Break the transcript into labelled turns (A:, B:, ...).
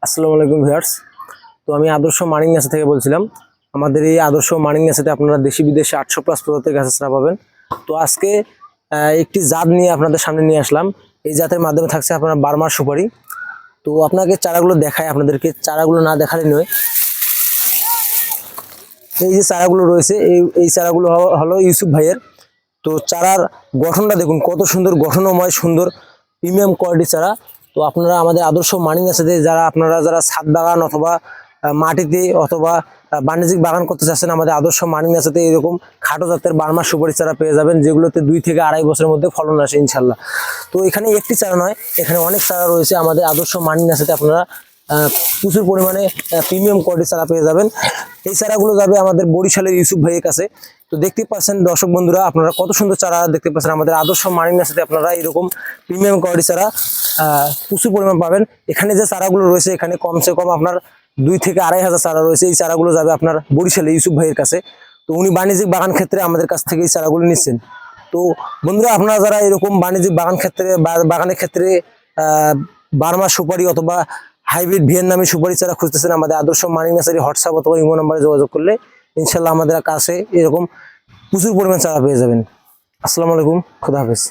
A: আসসালামু আলাইকুম ভিউয়ার্স। তো আমি আদর্শ মানিং নার্সারি থেকে বলছিলাম। আমাদের এই আদর্শ মানিং নার্সারিতে আপনারা দেশি বিদেশি 800 প্লাস প্রজাতির গাছের চারা পাবেন। তো আজকে একটি জাত নিয়ে আপনাদের সামনে নিয়ে আসলাম। এই জাতের মাধ্যমে থাকছে আপনার বার্মার সুপারি। তো আপনাকে চারাগুলো দেখায়, আপনাদেরকে চারাগুলো না দেখালে নয়। এই যে চারাগুলো রয়েছে, এই চারাগুলো হলো ইউসুফ ভাইয়ের। তো চারার গঠনটা দেখুন, কত সুন্দর গঠনময়, সুন্দর প্রিমিয়াম কোয়ালিটি চারা। তো আপনারা আমাদের আদর্শ মানিং নার্সারিতে যারা ছাদ বাগান অথবা মাটিতে অথবা বাণিজ্যিক বাগান করতে চাচ্ছেন, আমাদের আদর্শ মানিং নার্সারিতে এরকম খাটো জাতের বার্মার সুপারি চারা পেয়ে যাবেন, যেগুলোতে 2 থেকে আড়াই বছরের মধ্যে ফলন আসে ইনশাল্লাহ। তো এখানে একটি চারা নয়, এখানে অনেক চারা রয়েছে। আমাদের আদর্শ মানিং নার্সারিতে আপনারা প্রচুর পরিমাণে প্রিমিয়াম কোয়ালিটির চারা পেয়ে যাবেন। এই চারাগুলো যাবে আমাদের বরিশালের ইউসুফ ভাইয়ের কাছে। তো দেখতে পাচ্ছেন দর্শক বন্ধুরা, আপনারা কত সুন্দর চারা দেখতে পাচ্ছেন। আমাদের আদর্শ মানিং নার্সারিতে আপনারা এরকম প্রিমিয়াম কোয়ালিটি চারা প্রচুর পরিমাণ পাবেন। এখানে যে চারাগুলো রয়েছে, এখানে কমসে কম আপনার 2 থেকে আড়াই হাজার চারা রয়েছে। এই চারাগুলো যাবে আপনার বরিশালের ইউসুফ ভাইয়ের কাছে। তো উনি বাণিজ্যিক বাগান ক্ষেত্রে আমাদের কাছ থেকে এই চারাগুলো নিচ্ছেন। তো বন্ধুরা, আপনারা যারা এরকম বাণিজ্যিক বাগানের ক্ষেত্রে বার্মা সুপারি অথবা হাইব্রিড ভিয়েতনামি সুপারি চারা খুঁজতেছেন, আমাদের আদর্শ মানিং নার্সারি হোয়াটসঅ্যাপ অথবা ইমো নাম্বারে যোগাযোগ করলে ইনশাল্লাহ আমাদের কাছে এরকম প্রচুর পরিমাণ চারা পেয়ে যাবেন। আসসালামু আলাইকুম, খুদা হাফেজ।